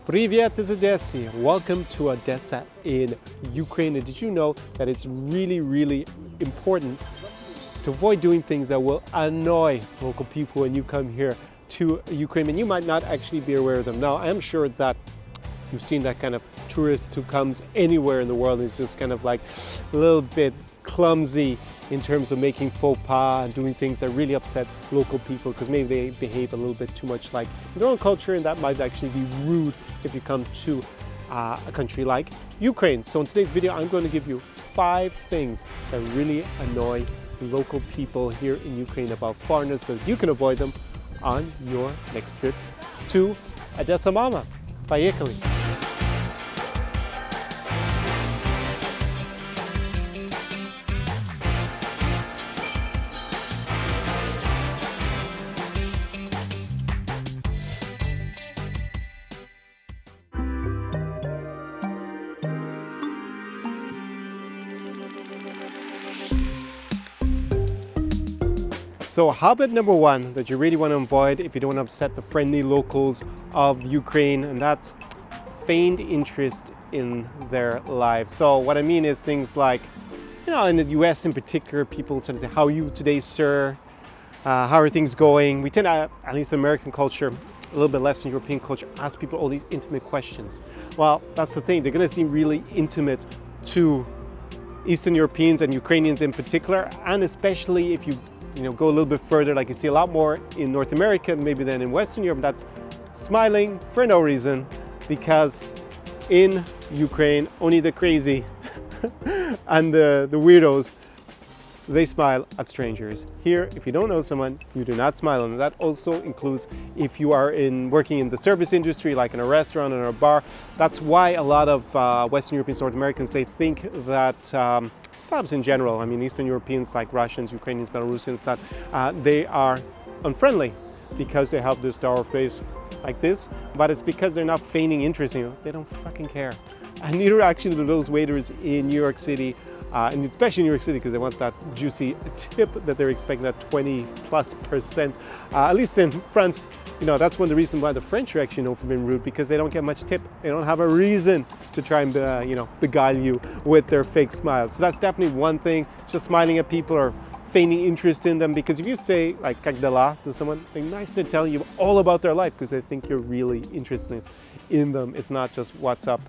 Привет из Одессы! Welcome to Odessa in Ukraine. And did you know that it's really important to avoid doing things that will annoy local people when you come here to Ukraine? And you might not actually be aware of them. Now, I am sure that you've seen that kind of tourist who comes anywhere in the world and is just kind of like a little bit clumsy in terms of making faux pas and doing things that really upset local people because maybe they behave a little bit too much like their own culture, and that might actually be rude if you come to a country like Ukraine. So in today's video, I'm going to give you 5 things that really annoy local people here in Ukraine about foreigners so that you can avoid them on your next trip to Odessa Mama. Поехали! So habit number 1 that you really want to avoid if you don't want to upset the friendly locals of Ukraine, and that's feigned interest in their lives. So what I mean is things like, in the US in particular, people tend to say, "How are you today, sir? How are things going?" We tend to, at least in American culture, a little bit less in European culture, ask people all these intimate questions. Well, that's the thing. They're going to seem really intimate to Eastern Europeans and Ukrainians in particular, and especially if you go a little bit further, like you see a lot more in North America maybe than in Western Europe, that's smiling for no reason, because in Ukraine only the crazy and the weirdos, they smile at strangers. Here, if you don't know someone, you do not smile, and that also includes if you are working in the service industry, like in a restaurant or a bar. That's why a lot of Western Europeans, North Americans, they think that Slavs in general, I mean Eastern Europeans like Russians, Ukrainians, Belarusians, that they are unfriendly because they have this dour face like this, but it's because they're not feigning interest. They don't fucking care. And neither actually do those waiters in New York City, and especially New York City, because they want that juicy tip that they're expecting, that 20+%. At least in France, that's one of the reasons why the French are actually known for being rude, because they don't get much tip. They don't have a reason to try and beguile you with their fake smile. So that's definitely one thing, just smiling at people or feigning interest in them, because if you say like "как дела" to someone, they're nice to tell you all about their life because they think you're really interested in them. It's not just "what's up,"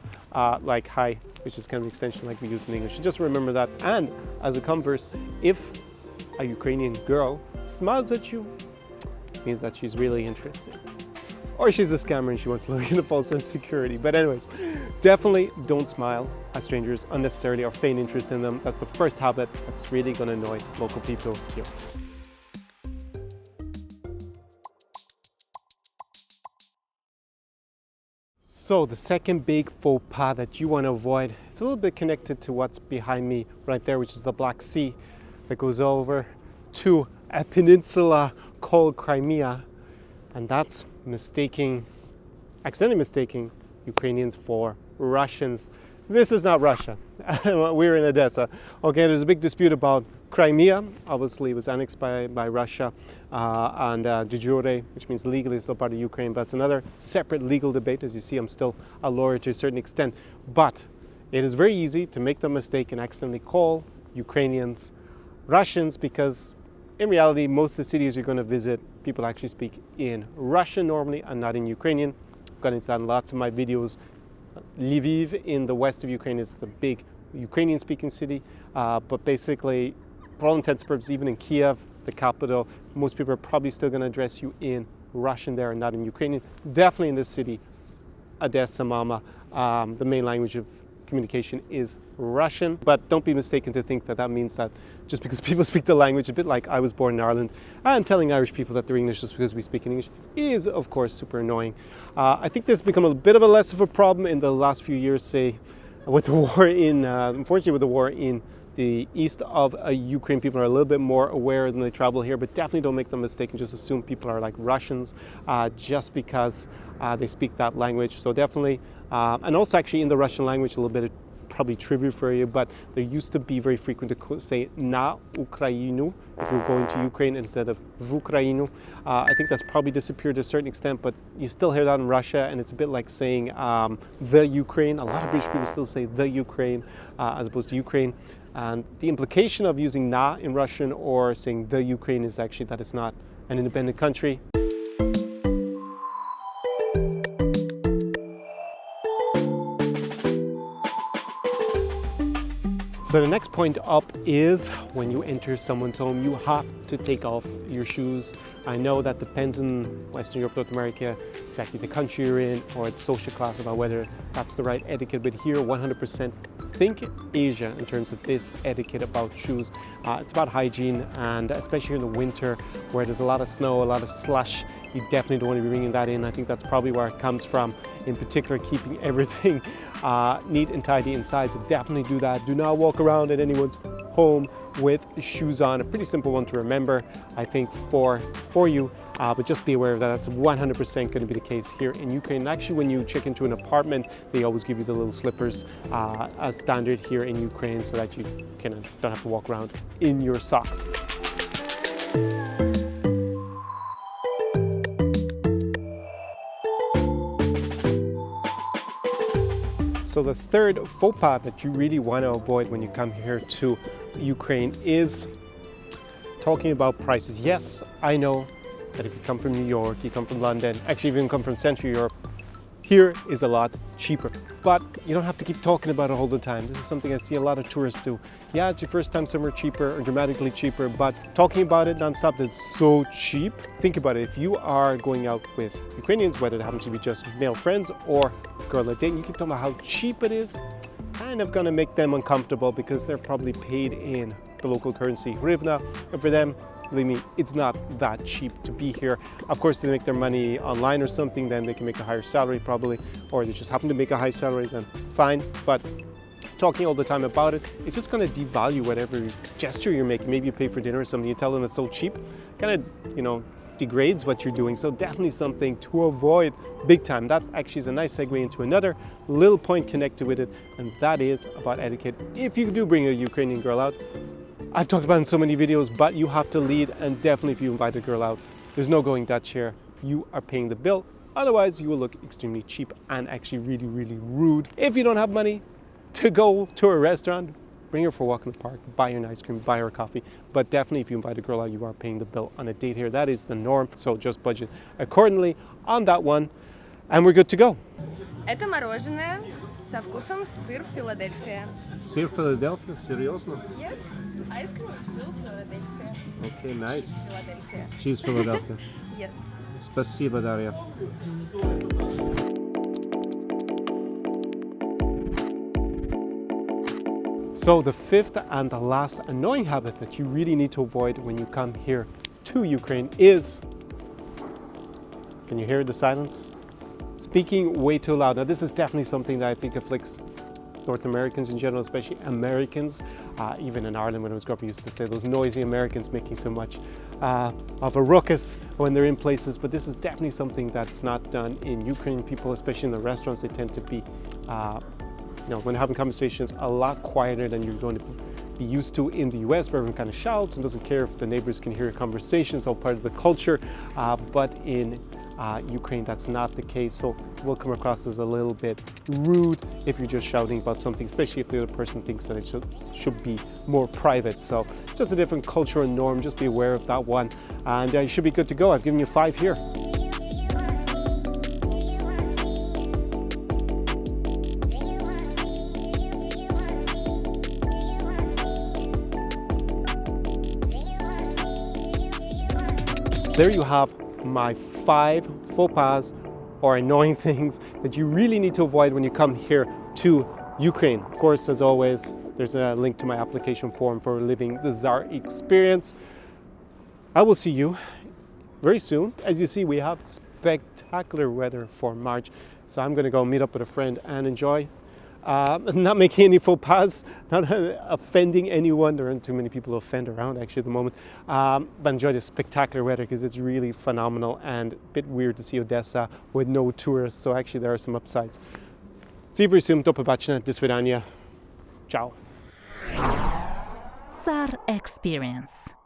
like "hi," which is kind of an extension like we use in English. So just remember that. And as a converse, if a Ukrainian girl smiles at you, it means that she's really interested. Or she's a scammer and she wants to look into false sense of security. But anyways, definitely don't smile at strangers unnecessarily or feign interest in them. That's the first habit that's really going to annoy local people here. So the second big faux pas that you want to avoid, it's a little bit connected to what's behind me right there, which is the Black Sea that goes over to a peninsula called Crimea. And that's accidentally mistaking Ukrainians for Russians. This is not Russia. We're in Odessa. Okay, there's a big dispute about Crimea. Obviously, it was annexed by Russia and de jure, which means legally it's still part of Ukraine. But it's another separate legal debate. As you see, I'm still a lawyer to a certain extent. But it is very easy to make the mistake and accidentally call Ukrainians Russians, because in reality, most of the cities you're going to visit, people actually speak in Russian normally and not in Ukrainian. I've gone into that in lots of my videos. Lviv in the west of Ukraine is the big Ukrainian-speaking city, but basically, for all intents and purposes, even in Kiev, the capital, most people are probably still going to address you in Russian there and not in Ukrainian. Definitely in this city, Odessa Mama, the main language of communication is Russian, but don't be mistaken to think that means that just because people speak the language, a bit like I was born in Ireland, and telling Irish people that they're English just because we speak in English is, of course, super annoying. I think this has become a bit of a less of a problem in the last few years, say, with the war unfortunately, with the war in the east of Ukraine. People are a little bit more aware when they travel here, but definitely don't make the mistake and just assume people are like Russians just because they speak that language. So definitely, and also actually in the Russian language, a little bit of probably trivia for you, but there used to be very frequent to say na Ukrainu if you're going to Ukraine instead of v Ukrainu. I think that's probably disappeared to a certain extent, but you still hear that in Russia, and it's a bit like saying the Ukraine. A lot of British people still say the Ukraine as opposed to Ukraine. And the implication of using na in Russian or saying the Ukraine is actually that it's not an independent country. So the next point up is when you enter someone's home, you have to take off your shoes. I know that depends in Western Europe, North America, exactly the country you're in or the social class about whether that's the right etiquette. But here, 100% think Asia in terms of this etiquette about shoes. It's about hygiene, and especially in the winter where there's a lot of snow, a lot of slush, you definitely don't want to be bringing that in. I think that's probably where it comes from, in particular keeping everything neat and tidy inside. So definitely do that. Do not walk around at anyone's home with shoes on. A pretty simple one to remember, I think, for you, but just be aware of that. That's 100% going to be the case here in Ukraine. And actually, when you check into an apartment, they always give you the little slippers as standard here in Ukraine, so that you kind of don't have to walk around in your socks. So the third faux pas that you really want to avoid when you come here to Ukraine is talking about prices. Yes, I know that if you come from New York, you come from London, actually even come from Central Europe, here is a lot cheaper. But you don't have to keep talking about it all the time. This is something I see a lot of tourists do. Yeah, it's your first time somewhere cheaper or dramatically cheaper, but talking about it nonstop, that's so cheap. Think about it. If you are going out with Ukrainians, whether it happens to be just male friends or girl at date, you keep talking about how cheap it is, kind of gonna make them uncomfortable because they're probably paid in the local currency, hryvnia, and for them, believe me, it's not that cheap to be here. Of course, they make their money online or something, then they can make a higher salary probably, or they just happen to make a high salary, then fine. But talking all the time about it, it's just going to devalue whatever gesture you're making. Maybe you pay for dinner or something, you tell them it's so cheap, kind of, degrades what you're doing. So definitely something to avoid big time. That actually is a nice segue into another little point connected with it, and that is about etiquette. If you do bring a Ukrainian girl out, I've talked about it in so many videos, but you have to lead, and definitely if you invite a girl out, there's no going Dutch here. You are paying the bill. Otherwise, you will look extremely cheap and actually really, really rude. If you don't have money to go to a restaurant, bring her for a walk in the park, buy her an ice cream, buy her a coffee. But definitely if you invite a girl out, you are paying the bill on a date here. That is the norm, so just budget accordingly on that one, and we're good to go. Это мороженое со вкусом сыр Филадельфия. Сыр Филадельфия? Серьезно? Yes, ice cream with сыр Филадельфия. Okay, nice. Филадельфия. Cheese Philadelphia. Yes. Спасибо, Daria. So the fifth and the last annoying habit that you really need to avoid when you come here to Ukraine is, can you hear the silence? Speaking way too loud. Now this is definitely something that I think afflicts North Americans in general, especially Americans. Even in Ireland when I was growing up, I used to say those noisy Americans making so much of a ruckus when they're in places, but this is definitely something that's not done in Ukraine. People, especially in the restaurants, they tend to be when having conversations, a lot quieter than you're going to be used to in the US, where everyone kind of shouts and doesn't care if the neighbors can hear your conversations, all part of the culture. But in Ukraine, that's not the case. So it will come across as a little bit rude if you're just shouting about something, especially if the other person thinks that it should be more private. So just a different culture and norm. Just be aware of that one. And you should be good to go. I've given you 5 here. There you have my 5 faux pas or annoying things that you really need to avoid when you come here to Ukraine. Of course, as always, there's a link to my application form for living the Tsar experience. I will see you very soon. As you see, we have spectacular weather for March, so I'm going to go meet up with a friend and enjoy. Not making any faux pas, not offending anyone. There aren't too many people to offend around actually at the moment. But enjoy this spectacular weather because it's really phenomenal and a bit weird to see Odessa with no tourists. So actually there are some upsides. See you very soon. Do побачення. До свидания. Ciao. SAR Experience.